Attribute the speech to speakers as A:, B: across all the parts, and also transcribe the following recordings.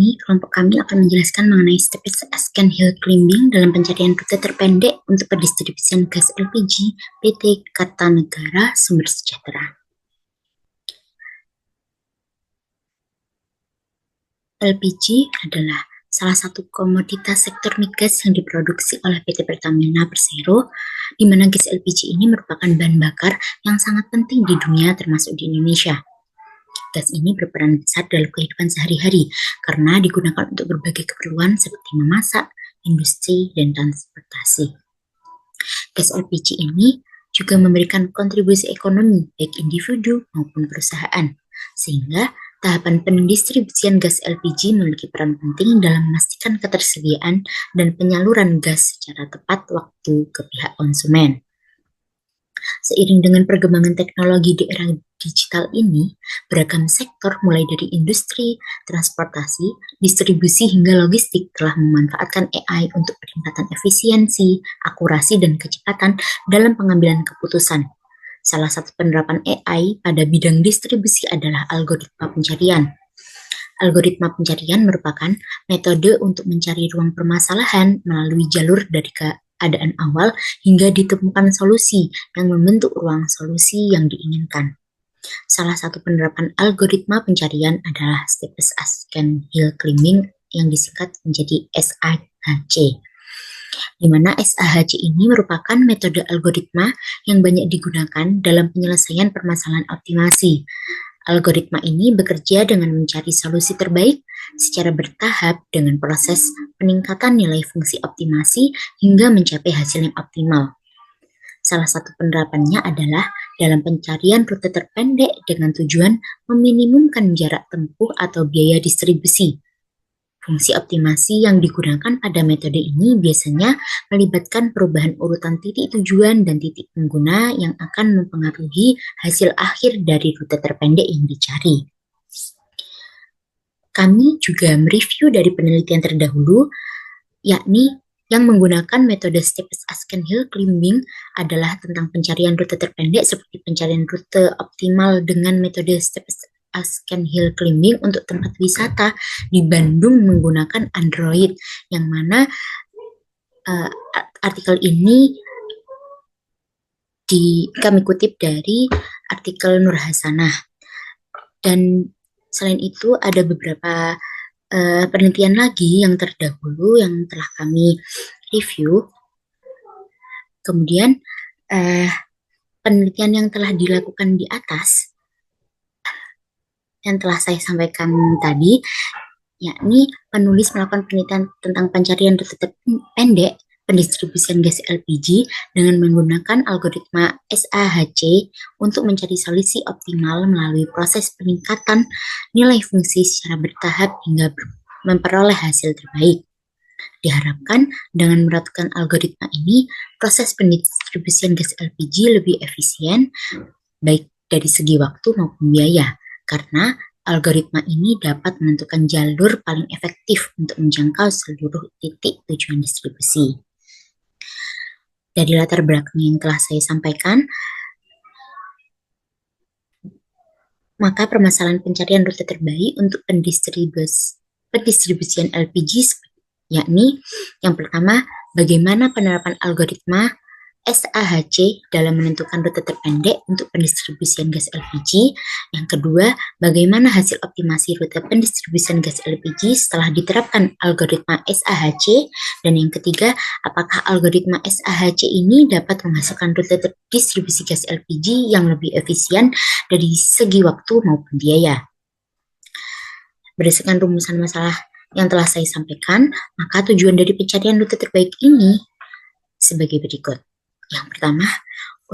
A: ini, kelompok kami akan menjelaskan mengenai steps Asken Hill Climbing dalam pencarian rute terpendek untuk pendistribusian gas LPG PT Kartanegara Sumber Sejahtera. LPG adalah salah satu komoditas sektor migas yang diproduksi oleh PT Pertamina Persero, di mana gas LPG ini merupakan bahan bakar yang sangat penting di dunia termasuk di Indonesia. Gas ini berperan besar dalam kehidupan sehari-hari karena digunakan untuk berbagai keperluan seperti memasak, industri, dan transportasi. Gas LPG ini juga memberikan kontribusi ekonomi baik individu maupun perusahaan, sehingga tahapan pendistribusian gas LPG memiliki peran penting dalam memastikan ketersediaan dan penyaluran gas secara tepat waktu ke pihak konsumen. Seiring dengan perkembangan teknologi di era digital ini, beragam sektor mulai dari industri, transportasi, distribusi hingga logistik telah memanfaatkan AI untuk peningkatan efisiensi, akurasi, dan kecepatan dalam pengambilan keputusan. Salah satu penerapan AI pada bidang distribusi adalah algoritma pencarian. Algoritma pencarian merupakan metode untuk mencari ruang permasalahan melalui jalur dari keadaan awal hingga ditemukan solusi yang membentuk ruang solusi yang diinginkan. Salah satu penerapan algoritma pencarian adalah Steps Asken Hill Climbing yang disingkat menjadi SAHC, di mana SAHC ini merupakan metode algoritma yang banyak digunakan dalam penyelesaian permasalahan optimasi. Algoritma ini bekerja dengan mencari solusi terbaik secara bertahap dengan proses peningkatan nilai fungsi optimasi hingga mencapai hasil yang optimal. Salah satu penerapannya adalah dalam pencarian rute terpendek dengan tujuan meminimumkan jarak tempuh atau biaya distribusi. Fungsi optimasi yang digunakan pada metode ini biasanya melibatkan perubahan urutan titik tujuan dan titik pengguna yang akan mempengaruhi hasil akhir dari rute terpendek yang dicari. Kami juga mereview dari penelitian terdahulu, yakni yang menggunakan metode Steps Asken Hill Climbing adalah tentang pencarian rute terpendek seperti pencarian rute optimal dengan metode Steps Asken Hill Climbing untuk tempat wisata di Bandung menggunakan Android, yang mana artikel ini kami kutip dari artikel Nur Hasanah. Dan selain itu ada beberapa penelitian lagi yang terdahulu yang telah kami review. Kemudian penelitian yang telah dilakukan di atas yang telah saya sampaikan tadi, yakni penulis melakukan penelitian tentang pencarian rute terpendek pendistribusian gas LPG dengan menggunakan algoritma SAHC untuk mencari solusi optimal melalui proses peningkatan nilai fungsi secara bertahap hingga memperoleh hasil terbaik. Diharapkan dengan menerapkan algoritma ini, proses pendistribusian gas LPG lebih efisien, baik dari segi waktu maupun biaya, karena algoritma ini dapat menentukan jalur paling efektif untuk menjangkau seluruh titik tujuan distribusi. Dari latar belakang yang telah saya sampaikan, maka permasalahan pencarian rute terbaik untuk pendistribusian LPG, yakni yang pertama, bagaimana penerapan algoritma SAHC dalam menentukan rute terpendek untuk pendistribusian gas LPG. Yang kedua, bagaimana hasil optimasi rute pendistribusian gas LPG setelah diterapkan algoritma SAHC. Dan yang ketiga, apakah algoritma SAHC ini dapat menghasilkan rute distribusi gas LPG yang lebih efisien dari segi waktu maupun biaya. Berdasarkan rumusan masalah yang telah saya sampaikan, maka tujuan dari pencarian rute terbaik ini sebagai berikut. Yang pertama,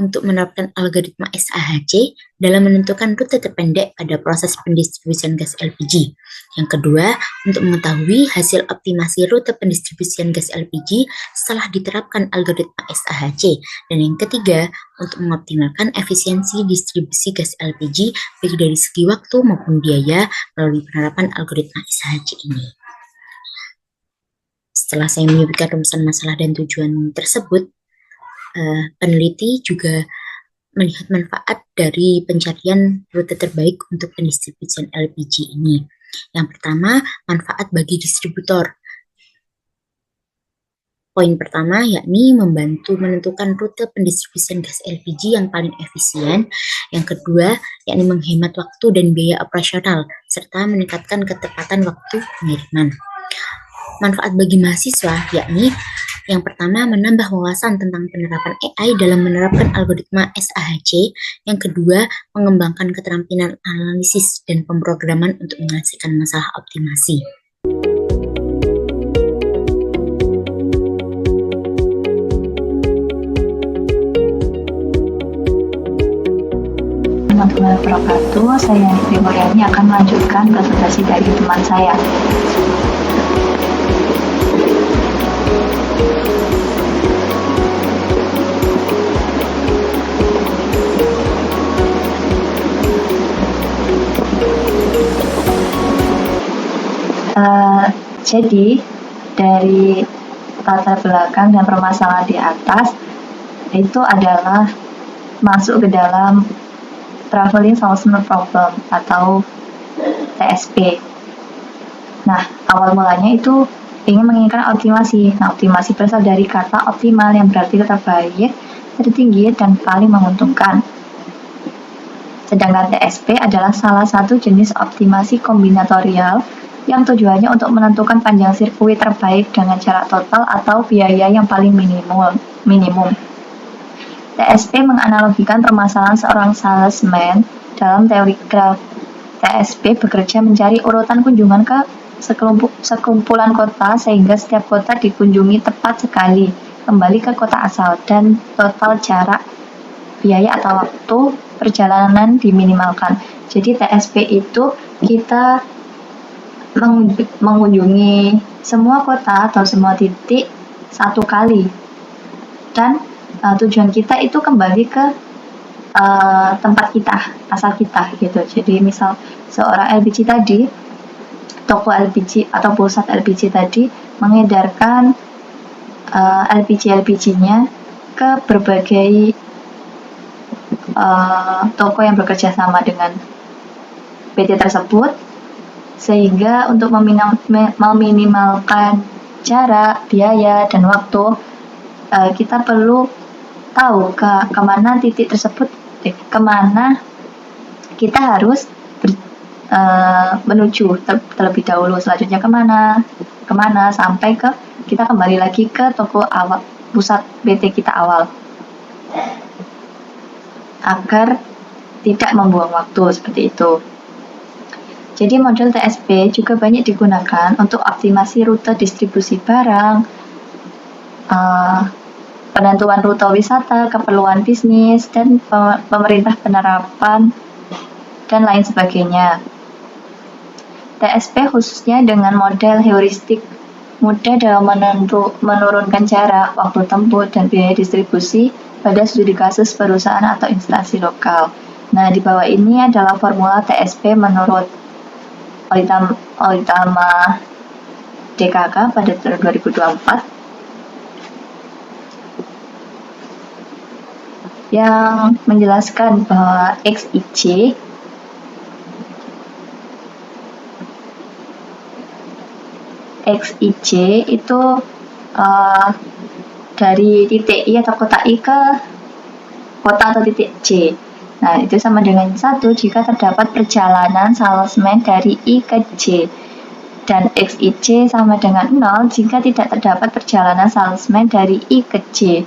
A: untuk menerapkan algoritma SAHC dalam menentukan rute terpendek pada proses pendistribusian gas LPG. Yang kedua, untuk mengetahui hasil optimasi rute pendistribusian gas LPG setelah diterapkan algoritma SAHC. Dan yang ketiga, untuk mengoptimalkan efisiensi distribusi gas LPG baik dari segi waktu maupun biaya melalui penerapan algoritma SAHC ini. Setelah saya menyebutkan rumusan masalah dan tujuan tersebut, peneliti juga melihat manfaat dari pencarian rute terbaik untuk pendistribusian LPG ini. Yang pertama, manfaat bagi distributor. Poin pertama yakni membantu menentukan rute pendistribusian gas LPG yang paling efisien. Yang kedua yakni menghemat waktu dan biaya operasional serta meningkatkan ketepatan waktu pengiriman. Manfaat bagi mahasiswa yakni yang pertama menambah wawasan tentang penerapan AI dalam menerapkan algoritma SAHC. Yang kedua mengembangkan keterampilan analisis dan pemrograman untuk menyelesaikan masalah optimasi.
B: Warahmatullahi wabarakatuh. Saya Niti Mulyani akan melanjutkan presentasi dari teman saya. Jadi dari latar belakang dan permasalahan di atas itu adalah masuk ke dalam Traveling Salesman Problem atau TSP. Nah, awal mulanya itu ingin menginginkan optimasi. Nah, optimasi berasal dari kata optimal yang berarti terbaik, tertinggi, dan paling menguntungkan. Sedangkan TSP adalah salah satu jenis optimasi kombinatorial yang tujuannya untuk menentukan panjang sirkuit terbaik dengan jarak total atau biaya yang paling minimum. TSP menganalogikan permasalahan seorang salesman dalam teori graf. TSP bekerja mencari urutan kunjungan ke sekumpulan kota sehingga setiap kota dikunjungi tepat sekali, kembali ke kota asal, dan total jarak, biaya atau waktu perjalanan diminimalkan. Jadi TSP itu kita mengunjungi semua kota atau semua titik satu kali, dan tujuan kita itu kembali ke tempat kita, asal kita gitu. Jadi misal seorang LPG tadi, toko LPG atau pusat LPG tadi mengedarkan LPG-nya ke berbagai toko yang bekerja sama dengan PT tersebut, sehingga untuk meminimalkan jarak, biaya, dan waktu, kita perlu tahu kemana titik tersebut, kemana kita harus menuju terlebih dahulu, selanjutnya kemana sampai kita kembali lagi ke toko awal, pusat PT kita awal, agar tidak membuang waktu seperti itu. Jadi model TSP juga banyak digunakan untuk optimasi rute distribusi barang, penentuan rute wisata, keperluan bisnis, dan pemerintah penerapan, dan lain sebagainya. TSP khususnya dengan model heuristik mudah dalam menurunkan jarak, waktu tempuh, dan biaya distribusi pada studi kasus perusahaan atau instansi lokal. Nah, di bawah ini adalah formula TSP menurut Oitama DKK pada tahun 2024 yang menjelaskan bahwa XIC itu dari titik I atau kota I ke kota atau titik C. Nah, itu sama dengan 1 jika terdapat perjalanan salesman dari I ke J. Dan XIC sama dengan 0 jika tidak terdapat perjalanan salesman dari I ke J.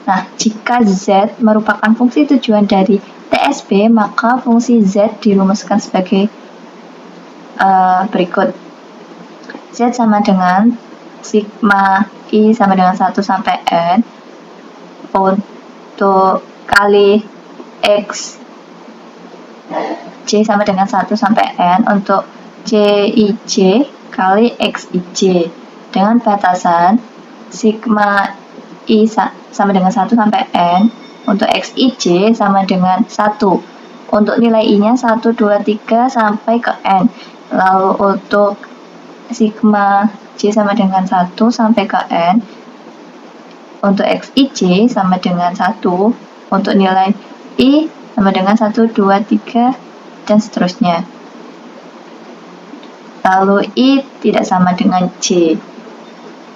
B: Nah, jika Z merupakan fungsi tujuan dari TSP, maka fungsi Z dirumuskan sebagai berikut. Z sama dengan sigma I sama dengan 1 sampai N untuk kali X J sama dengan 1 sampai N untuk CIJ kali XIJ dengan batasan sigma I sama dengan 1 sampai N untuk XIJ sama dengan 1. Untuk nilai I-nya 1, 2, 3 sampai ke N. Lalu untuk sigma J sama dengan 1 sampai ke N. Untuk XIJ sama dengan 1. Untuk nilai I sama dengan 1, 2, 3, dan seterusnya. lalu I tidak sama dengan J.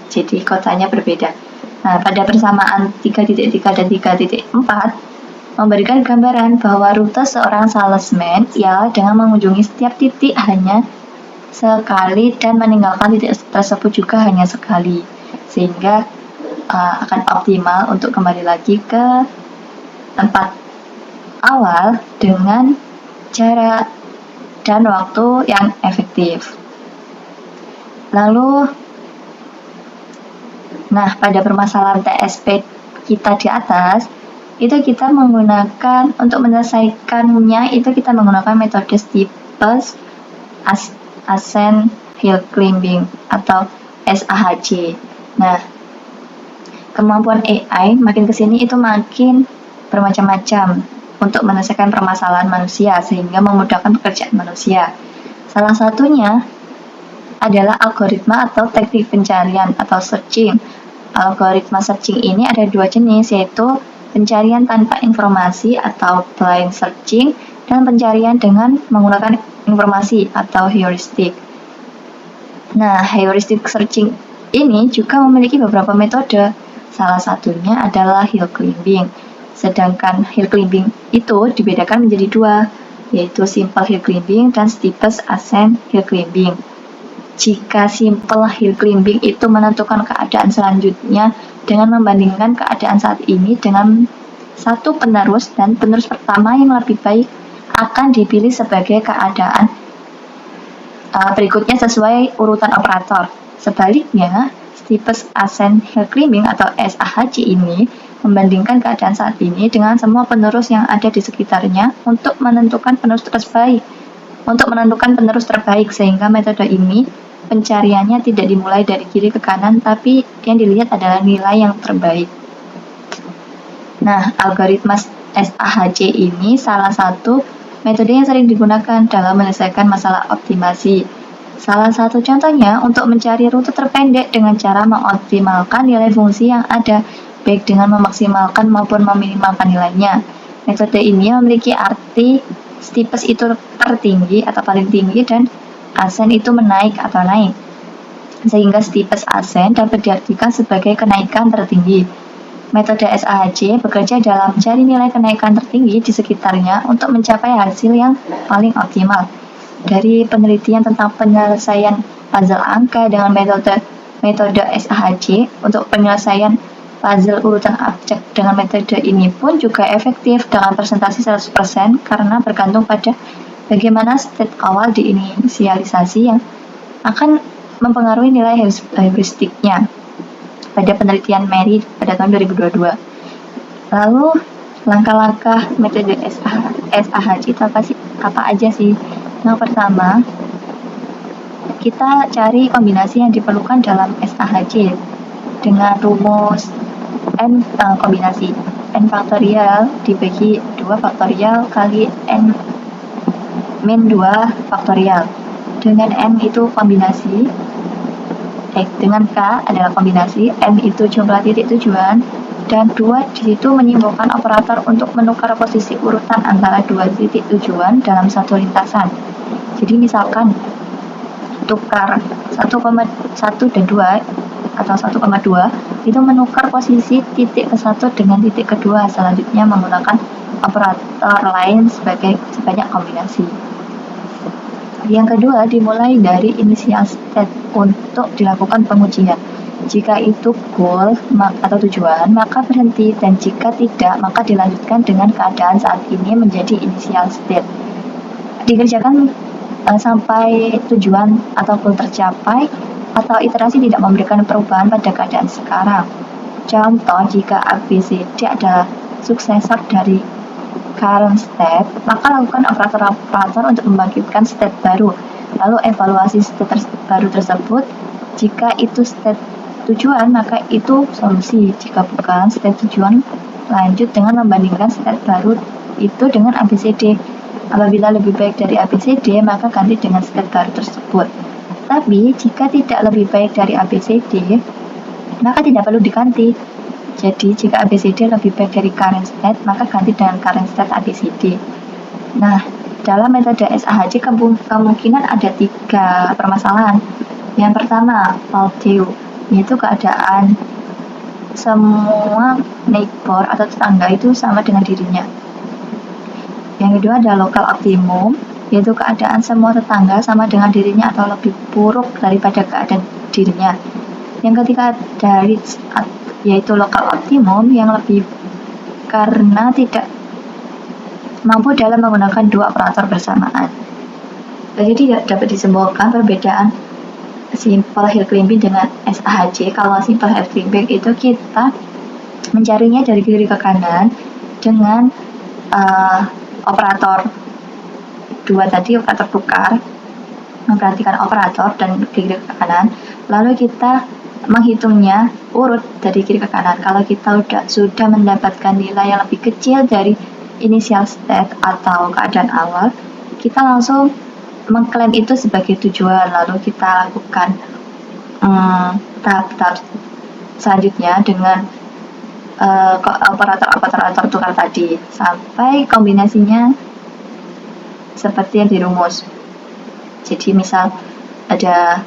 B: Jadi kotanya berbeda. Nah, pada persamaan 3.3 dan 3.4 memberikan gambaran bahwa rute seorang salesman ialah dengan mengunjungi setiap titik hanya sekali dan meninggalkan titik tersebut juga hanya sekali, sehingga akan optimal untuk kembali lagi ke tempat awal dengan jarak dan waktu yang efektif. Lalu, nah, pada permasalahan TSP kita di atas, itu kita menggunakan, untuk menyelesaikannya, itu kita menggunakan metode steepest ascent hill climbing atau SAHC. Nah, kemampuan AI makin kesini itu makin bermacam-macam untuk menyelesaikan permasalahan manusia sehingga memudahkan pekerjaan manusia. Salah satunya adalah algoritma atau teknik pencarian atau searching. Algoritma searching ini ada dua jenis, yaitu pencarian tanpa informasi atau blind searching dan pencarian dengan menggunakan informasi atau heuristik. Nah, heuristic searching ini juga memiliki beberapa metode. Salah satunya adalah hill climbing. Sedangkan hill climbing itu dibedakan menjadi dua, yaitu simple hill climbing dan steepest ascent hill climbing. Jika simple hill climbing itu menentukan keadaan selanjutnya dengan membandingkan keadaan saat ini dengan satu penerus, dan penerus pertama yang lebih baik akan dipilih sebagai keadaan berikutnya sesuai urutan operator. Sebaliknya, steepest ascent hill climbing atau SAHC ini membandingkan keadaan saat ini dengan semua penerus yang ada di sekitarnya untuk menentukan penerus terbaik, sehingga metode ini pencariannya tidak dimulai dari kiri ke kanan, tapi yang dilihat adalah nilai yang terbaik. Nah, algoritma SAHC ini salah satu metode yang sering digunakan dalam menyelesaikan masalah optimasi. Salah satu contohnya untuk mencari rute terpendek dengan cara mengoptimalkan nilai fungsi yang ada, baik dengan memaksimalkan maupun meminimalkan nilainya. Metode ini memiliki arti steepest itu tertinggi atau paling tinggi dan ascent itu menaik atau naik, sehingga steepest ascent dapat diartikan sebagai kenaikan tertinggi. Metode SAHC bekerja dalam mencari nilai kenaikan tertinggi di sekitarnya untuk mencapai hasil yang paling optimal. Dari penelitian tentang penyelesaian puzzle angka dengan metode SAHC untuk penyelesaian puzzle urutan abjad dengan metode ini pun juga efektif dengan presentasi 100% karena bergantung pada bagaimana state awal diinisialisasi yang akan mempengaruhi nilai heuristiknya pada penelitian Mary pada tahun 2022. Lalu, langkah-langkah metode SAHC itu apa aja sih? Yang pertama, kita cari kombinasi yang diperlukan dalam SAHC dengan rumus N kombinasi. N faktorial dibagi 2 faktorial kali N min 2 faktorial. Dengan N itu kombinasi, dengan K adalah kombinasi, M itu jumlah titik tujuan, dan 2 di situ menyimbolkan operator untuk menukar posisi urutan antara 2 titik tujuan dalam satu lintasan. Jadi misalkan tukar 1,1 dan 2 atau 1,2 itu menukar posisi titik ke-1 dengan titik kedua, selanjutnya menggunakan operator lain sebanyak kombinasi. Yang kedua, dimulai dari initial state untuk dilakukan pengujian. Jika itu goal atau tujuan, maka berhenti, dan jika tidak, maka dilanjutkan dengan keadaan saat ini menjadi initial state. Dikerjakan sampai tujuan atau goal tercapai, atau iterasi tidak memberikan perubahan pada keadaan sekarang. Contoh, jika ABCD adalah suksesor dari current state, maka lakukan operator untuk membangkitkan state baru. Lalu evaluasi state baru tersebut. Jika itu state tujuan, maka itu solusi. Jika bukan state tujuan, lanjut dengan membandingkan state baru itu dengan ABCD. Apabila lebih baik dari ABCD, maka ganti dengan state baru tersebut. Tapi jika tidak lebih baik dari ABCD, maka tidak perlu diganti. Jadi, jika ABCD lebih baik dari current state, maka ganti dengan current state ABCD. Nah, Dalam metode SAHJ kemungkinan ada 3 permasalahan. Yang pertama, Valteo, yaitu keadaan semua neighbor atau tetangga itu sama dengan dirinya. Yang kedua ada local optimum, yaitu keadaan semua tetangga sama dengan dirinya atau lebih buruk daripada keadaan dirinya. Yang ketiga ada reach, yaitu local optimum yang lebih karena tidak mampu dalam menggunakan 2 operator bersamaan. Jadi dapat disimpulkan perbedaan simple hill climbing dengan SAHJ. Kalau simple hill climbing itu kita mencarinya dari kiri ke kanan dengan operator 2 tadi, operator tukar, memperhatikan operator dan kiri ke kanan, lalu kita menghitungnya urut dari kiri ke kanan. Kalau kita sudah mendapatkan nilai yang lebih kecil dari initial state atau keadaan awal, kita langsung mengklaim itu sebagai tujuan, lalu kita lakukan tahap-tahap selanjutnya dengan operator tukar tadi sampai kombinasinya seperti yang dirumus. Jadi misal ada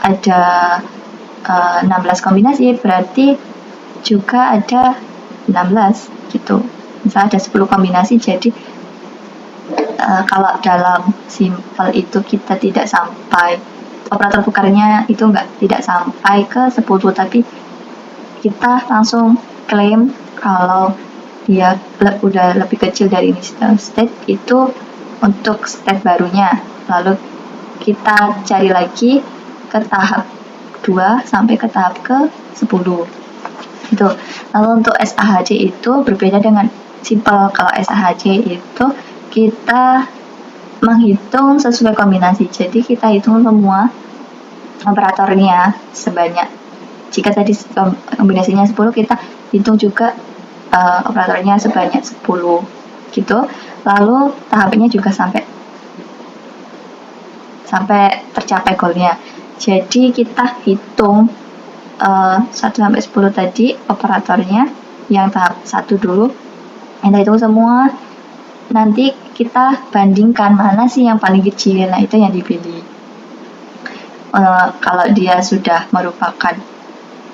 B: 16 kombinasi, berarti juga ada 16 gitu. Misal ada 10 kombinasi, jadi kalau dalam simple itu kita tidak sampai, operator tukarnya itu tidak sampai ke 10, tapi kita langsung klaim kalau dia udah lebih kecil dari initial state itu untuk state barunya. Lalu kita cari lagi ke tahap 2 sampai ke tahap ke 10 gitu. Lalu untuk SAHJ itu berbeda dengan simple. Kalau SAHJ itu kita menghitung sesuai kombinasi, jadi kita hitung semua operatornya sebanyak, jika tadi kombinasinya 10, kita hitung juga operatornya sebanyak 10 gitu. Lalu tahapnya juga sampai tercapai goalnya. Jadi kita hitung 1-10 tadi operatornya, yang tahap 1 dulu kita hitung semua, nanti kita bandingkan mana sih yang paling kecil, nah itu yang dipilih. Kalau dia sudah merupakan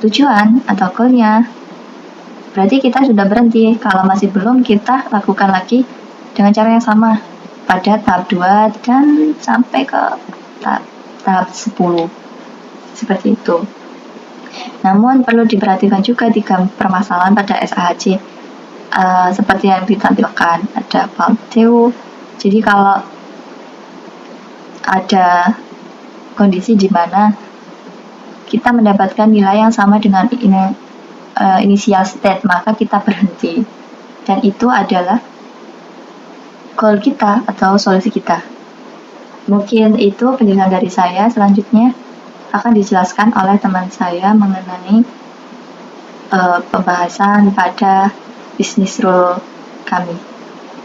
B: tujuan atau goalnya, berarti kita sudah berhenti. Kalau masih belum, kita lakukan lagi dengan cara yang sama pada tahap 2 dan sampai ke tahap 10 seperti itu. Namun perlu diperhatikan juga 3 permasalahan pada SAHJ seperti yang ditampilkan. Ada Valteo, jadi kalau ada kondisi di mana kita mendapatkan nilai yang sama dengan initial state, maka kita berhenti, dan itu adalah goal kita atau solusi kita. Mungkin itu penjelasan dari saya. Selanjutnya akan dijelaskan oleh teman saya mengenai pembahasan pada business rule kami.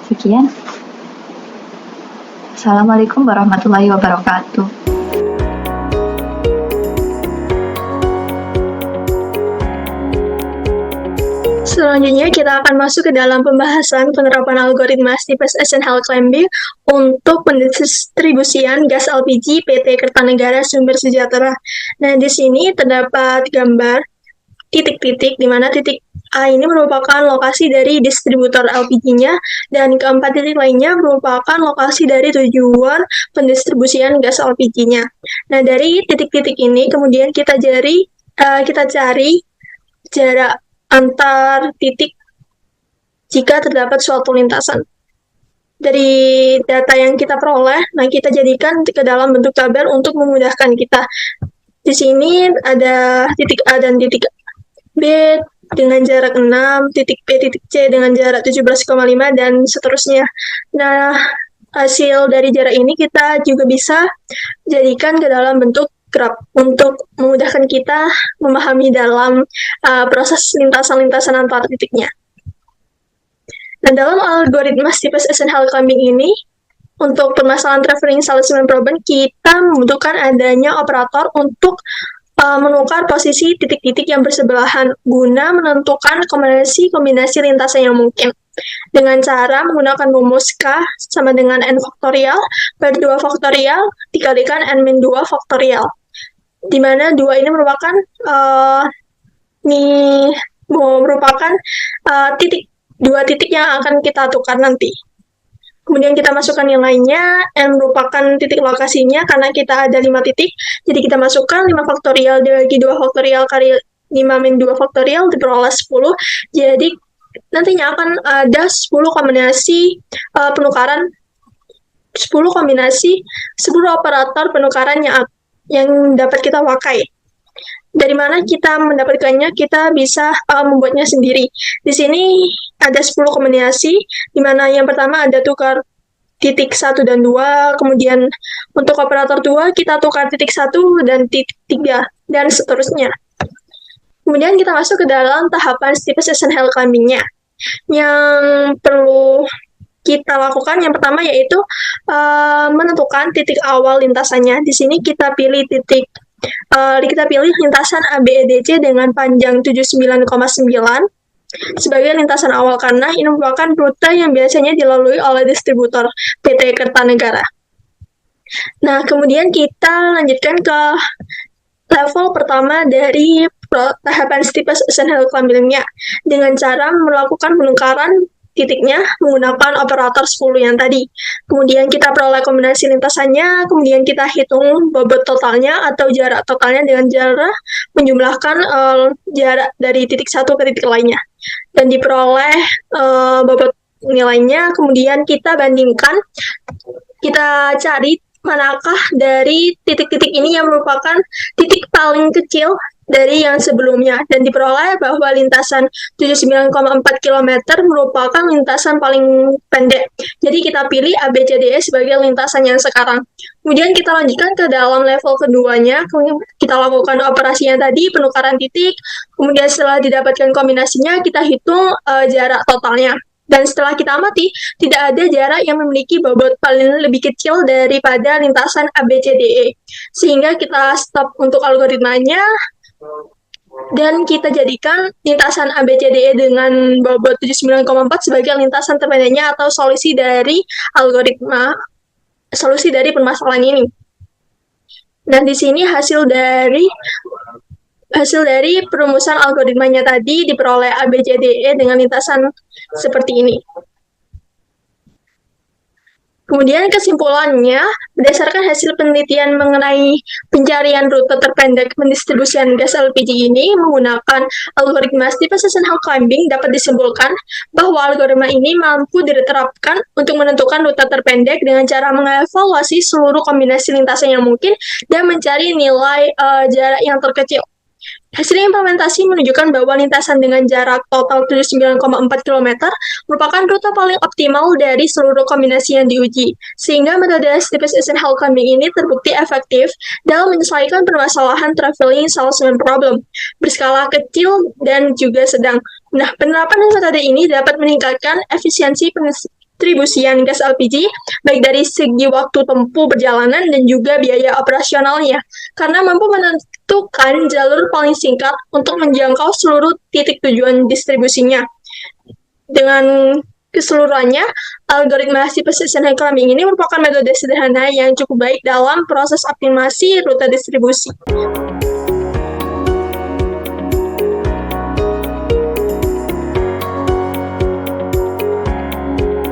B: Sekian. Assalamualaikum warahmatullahi wabarakatuh.
C: Selanjutnya kita akan masuk ke dalam pembahasan penerapan algoritma Steepest Ascent Hill Climbing untuk pendistribusian gas LPG PT Kertanegara Sumber Sejahtera. Nah, di sini terdapat gambar titik-titik di mana titik A ini merupakan lokasi dari distributor LPG-nya dan keempat titik lainnya merupakan lokasi dari tujuan pendistribusian gas LPG-nya. Nah, dari titik-titik ini kemudian kita cari jarak antar titik jika terdapat suatu lintasan. Dari data yang kita peroleh, nah kita jadikan ke dalam bentuk tabel untuk memudahkan kita. Di sini ada titik A dan titik B dengan jarak 6, titik B, titik C dengan jarak 17,5 dan seterusnya. Nah, hasil dari jarak ini kita juga bisa jadikan ke dalam bentuk graf untuk memudahkan kita memahami dalam proses lintasan-lintasan antar titiknya. Nah, dalam algoritma Steepest Ascent Hill Climbing ini, untuk permasalahan traveling salesman problem, kita membutuhkan adanya operator untuk menukar posisi titik-titik yang bersebelahan guna menentukan kombinasi lintasan yang mungkin. dengan cara menggunakan rumus K sama dengan N faktorial per 2 faktorial dikalikan N-2 faktorial. Di mana 2 ini merupakan dua titik yang akan kita tukar nanti. Kemudian kita masukkan yang lainnya, N merupakan titik lokasinya karena kita ada 5 titik, jadi kita masukkan 5 faktorial dibagi 2 faktorial kali 5-2 faktorial diperoleh 10, jadi nantinya akan ada 10 kombinasi penukaran, 10 operator penukaran yang dapat kita pakai. Dari mana kita mendapatkannya? Kita bisa membuatnya sendiri. Di sini ada 10 kombinasi, di mana yang pertama ada tukar titik 1 dan 2, kemudian untuk operator 2 kita tukar titik 1 dan titik 3, dan seterusnya. Kemudian kita masuk ke dalam tahapan steepest ascent hill climbing-nya. Yang perlu kita lakukan yang pertama yaitu menentukan titik awal lintasannya. Di sini kita pilih lintasan ABEDC dengan panjang 79,9 sebagai lintasan awal karena ini merupakan rute yang biasanya dilalui oleh distributor PT Kertanegara. Nah, kemudian kita lanjutkan ke level pertama dari tahapan steepest ascent hill climbing-nya dengan cara melakukan penukaran titiknya menggunakan operator 10 yang tadi. Kemudian kita peroleh kombinasi lintasannya, kemudian kita hitung bobot totalnya atau jarak totalnya dengan cara menjumlahkan jarak dari titik satu ke titik lainnya. Dan diperoleh bobot nilainya, kemudian kita bandingkan, kita cari manakah dari titik-titik ini yang merupakan titik paling kecil dari yang sebelumnya, dan diperoleh bahwa lintasan 79,4 km merupakan lintasan paling pendek. Jadi kita pilih ABCDE sebagai lintasan yang sekarang. Kemudian kita lanjutkan ke dalam level keduanya, kita lakukan operasinya tadi, penukaran titik, kemudian setelah didapatkan kombinasinya, kita hitung jarak totalnya. Dan setelah kita amati, tidak ada jarak yang memiliki bobot paling lebih kecil daripada lintasan ABCDE. Sehingga kita stop untuk algoritmanya, dan kita jadikan lintasan ABCDE dengan bobot 79,4 sebagai lintasan terpendeknya atau solusi dari permasalahan ini. Nah, di sini hasil dari perumusan algoritmanya tadi diperoleh ABCDE dengan lintasan seperti ini. Kemudian kesimpulannya, berdasarkan hasil penelitian mengenai pencarian rute terpendek pendistribusian gas LPG ini menggunakan algoritma steepest ascent hill climbing, dapat disimpulkan bahwa algoritma ini mampu diterapkan untuk menentukan rute terpendek dengan cara mengevaluasi seluruh kombinasi lintasan yang mungkin dan mencari nilai jarak yang terkecil. Hasil implementasi menunjukkan bahwa lintasan dengan jarak total 79,4 km merupakan rute paling optimal dari seluruh kombinasi yang diuji, sehingga metode steepest ascent hill climbing ini terbukti efektif dalam menyelesaikan permasalahan traveling salesman problem berskala kecil dan juga sedang. Nah, penerapan metode ini dapat meningkatkan efisiensi pendistribusian gas LPG, baik dari segi waktu tempuh perjalanan dan juga biaya operasionalnya, karena mampu menentukan jalur paling singkat untuk menjangkau seluruh titik tujuan distribusinya. Dengan keseluruhannya, algoritma steepest ascent hill climbing ini merupakan metode sederhana yang cukup baik dalam proses optimasi rute distribusi.